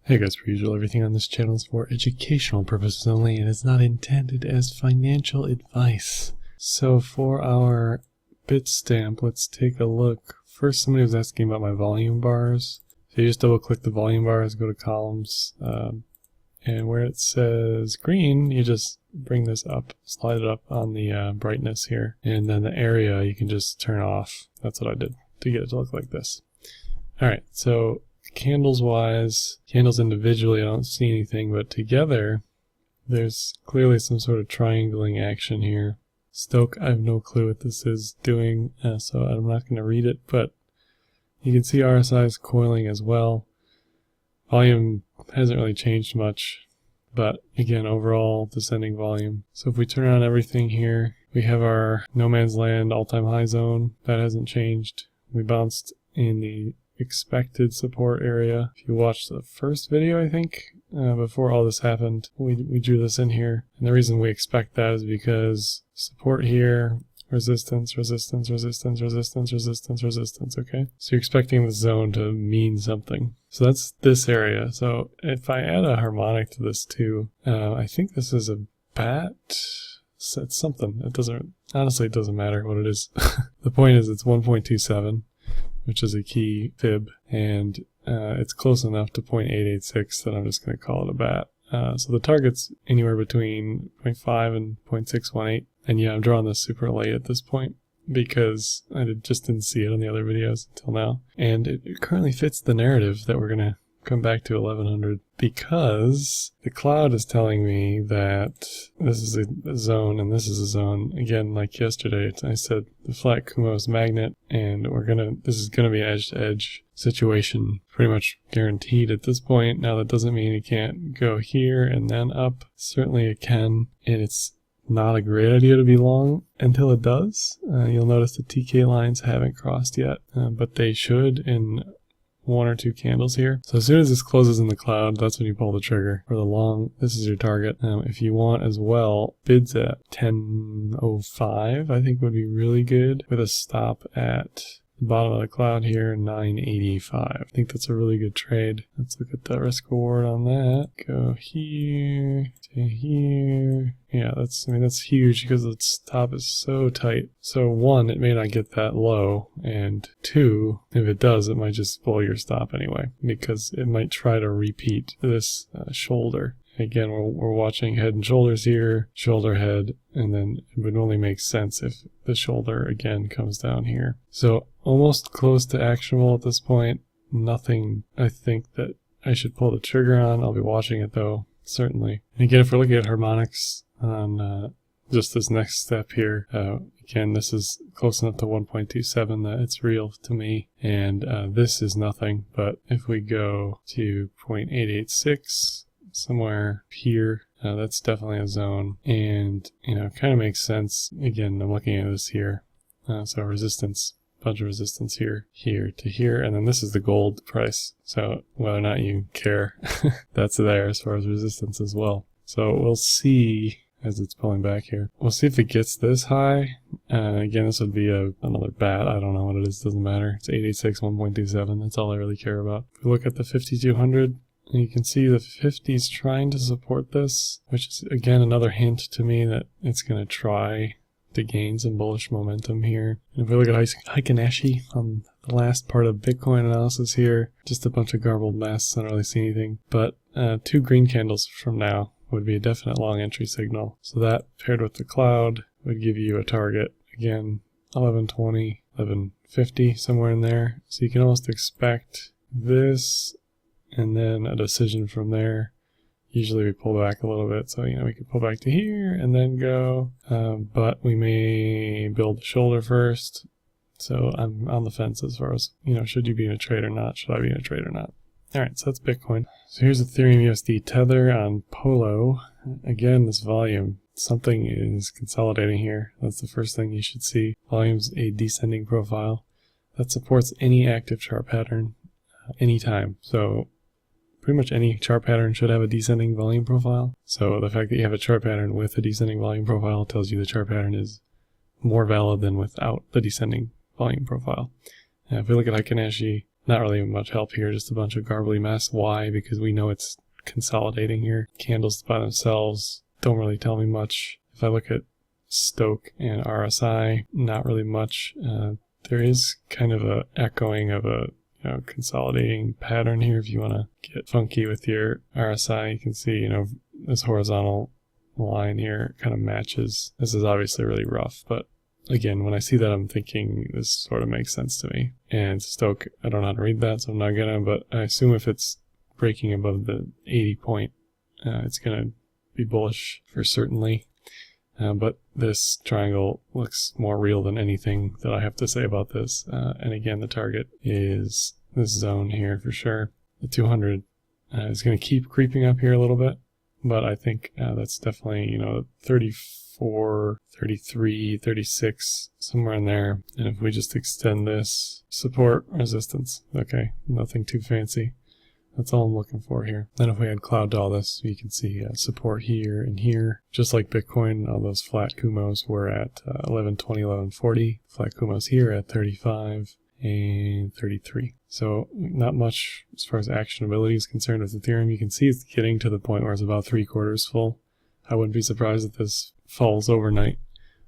Hey guys, per usual, everything on this channel is for educational purposes only and is not intended as financial advice. So for our bitstamp, let's take a look. First, somebody was asking about my volume bars. So you just double click the volume bars, go to columns, and where it says green, you just bring this up, slide it up on the brightness here. And then the area you can just turn off. That's what I did to get it to look like this. Alright, so candles wise, candles individually I don't see anything, but together there's clearly some sort of triangling action here. Stoke, I have no clue what this is doing, so I'm not going to read it, but you can see RSI is coiling as well. Volume hasn't really changed much, but again, overall descending volume. So if we turn on everything here, we have our no man's land all-time high zone. That hasn't changed. We bounced in the expected support area. If you watched the first video, I think, before all this happened, we drew this in here. And the reason we expect that is because support here, resistance, resistance, resistance, resistance, resistance, resistance, okay? So you're expecting the zone to mean something. So that's this area. So if I add a harmonic to this too, I think this is a bat. It's something. It doesn't, honestly, it doesn't matter what it is. The point is it's 1.27. which is a key fib, and it's close enough to 0.886 that I'm just going to call it a bat. So the target's anywhere between 0.5 and 0.618, and yeah, I'm drawing this super late at this point because I just didn't see it on the other videos until now, and it currently fits the narrative that we're going to come back to 1100 because the cloud is telling me that this is a zone and this is a zone. Again, like yesterday, I said the flat Kumho's magnet, and this is gonna be an edge-to-edge situation, pretty much guaranteed at this point. Now that doesn't mean it can't go here and then up. Certainly it can, and it's not a great idea to be long until it does. You'll notice the TK lines haven't crossed yet, but they should in one or two candles here. So as soon as this closes in the cloud, that's when you pull the trigger. For the long, this is your target. If you want as well, bids at 10.05 I think would be really good, with a stop at the bottom of the cloud here, 9.85. I think that's a really good trade. Let's look at the risk reward on that. Go here to here. Yeah, that's huge because the stop is so tight. So one, it may not get that low, and two, if it does, it might just blow your stop anyway, because it might try to repeat this shoulder. Again, we're watching head and shoulders here, shoulder, head, and then it would only make sense if the shoulder again comes down here. So almost close to actionable at this point. Nothing I think that I should pull the trigger on. I'll be watching it though, certainly. And again, if we're looking at harmonics on just this next step here, again, this is close enough to 1.27 that it's real to me, and this is nothing. But if we go to 0.886, somewhere here, that's definitely a zone, and it kind of makes sense. Again, I'm looking at this here, so resistance, bunch of resistance here, here to here, and then this is the gold price. So whether or not you care, that's there as far as resistance as well. So we'll see as it's pulling back here. We'll see if it gets this high. Again, this would be another bat. I don't know what it is, doesn't matter. It's 886, 1.27, that's all I really care about. If we look at the 5200, and you can see the 50's trying to support this, which is again another hint to me that it's going to try to gain some bullish momentum here. And if we look at Heikin-Ashi on the last part of Bitcoin analysis here, just a bunch of garbled mess, I don't really see anything. But two green candles from now would be a definite long entry signal. So that paired with the cloud would give you a target, again, 1120, 1150, somewhere in there. So you can almost expect this, and then a decision from there. Usually we pull back a little bit, so we could pull back to here and then go, but we may build the shoulder first. So I'm on the fence as far as, should you be in a trade or not? Should I be in a trade or not? Alright, so that's Bitcoin. So here's Ethereum USD Tether on Polo. Again, this volume, something is consolidating here. That's the first thing you should see. Volume's a descending profile that supports any active chart pattern anytime. So pretty much any chart pattern should have a descending volume profile. So the fact that you have a chart pattern with a descending volume profile tells you the chart pattern is more valid than without the descending volume profile. If we look at Heikin-Ashi, not really much help here, just a bunch of garbly mess. Why? Because we know it's consolidating here. Candles by themselves don't really tell me much. If I look at Stoke and RSI, not really much. There is kind of a echoing of a consolidating pattern here. If you want to get funky with your RSI, you can see, this horizontal line here kind of matches. This is obviously really rough, but again, when I see that, I'm thinking this sort of makes sense to me. And Stoke, I don't know how to read that, so I'm not gonna, but I assume if it's breaking above the 80 point, it's gonna be bullish for certainly. But this triangle looks more real than anything that I have to say about this. And again, the target is this zone here for sure. The 200 is going to keep creeping up here a little bit, but I think that's definitely, 34, 33, 36, somewhere in there. And if we just extend this support, resistance, okay, nothing too fancy. That's all I'm looking for here. Then if we add cloud to all this, you can see support here and here. Just like Bitcoin, all those flat Kumos were at 1120, 1140. Flat Kumos here at 35 and 33. So not much as far as actionability is concerned with Ethereum. You can see it's getting to the point where it's about 3/4 full. I wouldn't be surprised if this falls overnight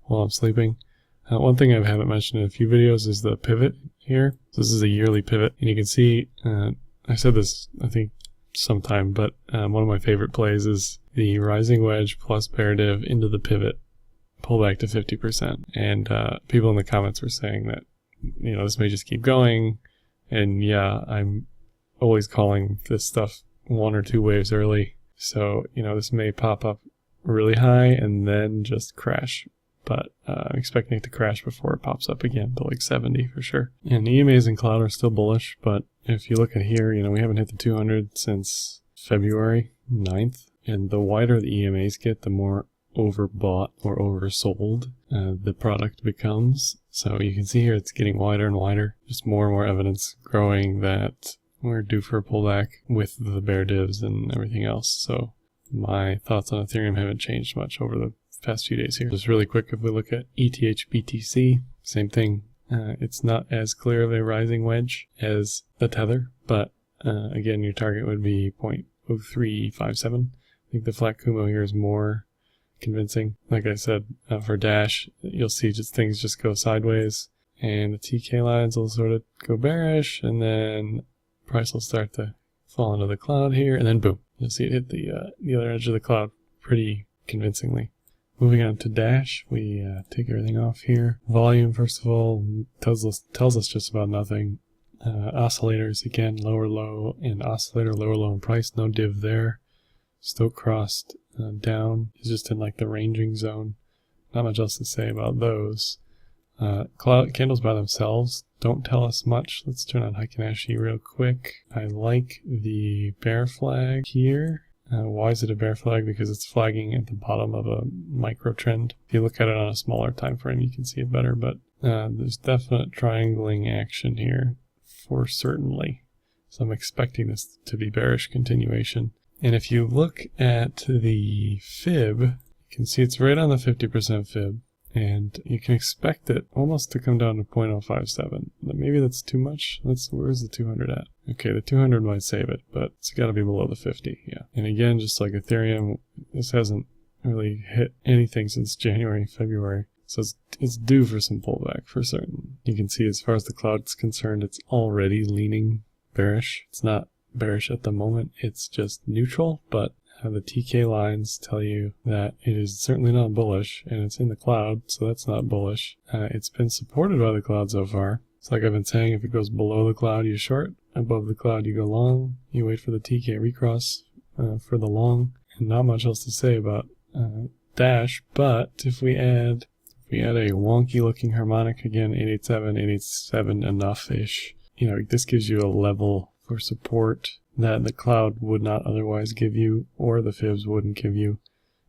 while I'm sleeping. One thing I haven't mentioned in a few videos is the pivot here. So this is a yearly pivot, and you can see I said this, I think, sometime, but one of my favorite plays is the rising wedge plus bear div into the pivot, pull back to 50%. And people in the comments were saying that, this may just keep going. And yeah, I'm always calling this stuff 1 or 2 waves early. So, this may pop up really high and then just crash. But I'm expecting it to crash before it pops up again to like 70 for sure. And the EMAs and cloud are still bullish, but if you look at here, we haven't hit the 200 since February 9th. And the wider the EMAs get, the more overbought or oversold the product becomes. So you can see here it's getting wider and wider. Just more and more evidence growing that we're due for a pullback with the bear divs and everything else. So my thoughts on Ethereum haven't changed much over the past few days here. Just really quick, if we look at ETH BTC, same thing. It's not as clear of a rising wedge as the tether, but again, your target would be 0.0357. I think the flat Kumo here is more convincing. Like I said, for Dash, you'll see things just go sideways, and the TK lines will sort of go bearish, and then price will start to fall into the cloud here, and then boom, you'll see it hit the other edge of the cloud pretty convincingly. Moving on to Dash, we take everything off here. Volume, first of all, tells us just about nothing. Oscillators, again, lower low, and oscillator lower low in price, no div there. Stoke crossed down is just in like the ranging zone. Not much else to say about those. Cloud candles by themselves don't tell us much. Let's turn on Heikin-Ashi real quick. I like the bear flag here. Why is it a bear flag? Because it's flagging at the bottom of a micro trend. If you look at it on a smaller time frame, you can see it better, but there's definite triangling action here for certainly. So I'm expecting this to be bearish continuation. And if you look at the fib, you can see it's right on the 50% fib. And you can expect it almost to come down to 0.057. Maybe that's too much. Where's the 200 at? Okay, the 200 might save it, but it's got to be below the 50, yeah. And again, just like Ethereum, this hasn't really hit anything since January, February. So it's due for some pullback for certain. You can see as far as the cloud's concerned, it's already leaning bearish. It's not bearish at the moment, it's just neutral, but the TK lines tell you that it is certainly not bullish, and it's in the cloud, so that's not bullish. It's been supported by the cloud so far. It's like I've been saying, if it goes below the cloud, you short. Above the cloud, you go long. You wait for the TK recross for the long. And not much else to say about Dash, but if we add a wonky looking harmonic, again, 887 enough-ish, this gives you a level for support that the cloud would not otherwise give you, or the fibs wouldn't give you.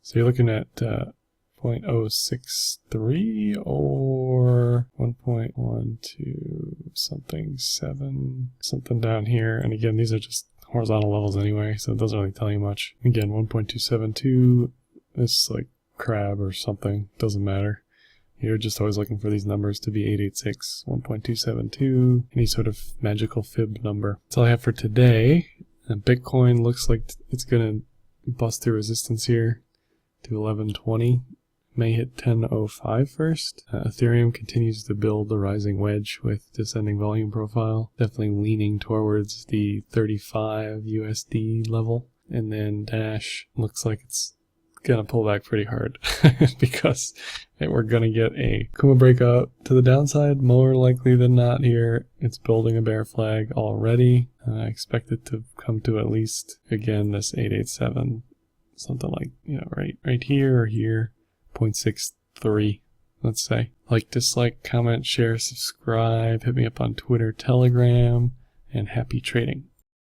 So you're looking at 0.063 or 1.12 something 7, something down here. And again, these are just horizontal levels anyway, so it doesn't really tell you much. Again, 1.272, it's like crab or something, doesn't matter. You're just always looking for these numbers to be 886, 1.272, any sort of magical fib number. That's all I have for today. Bitcoin looks like it's going to bust through resistance here to 1120. May hit 10.05 first. Ethereum continues to build the rising wedge with descending volume profile. Definitely leaning towards the 35 USD level. And then Dash looks like it's gonna pull back pretty hard because we're gonna get a Kuma breakout to the downside more likely than not here. It's building a bear flag already. I expect it to come to at least, again, this 887, something like, right here or here, 0.63, let's say. Like, dislike, comment, share, subscribe, hit me up on Twitter, Telegram, and happy trading.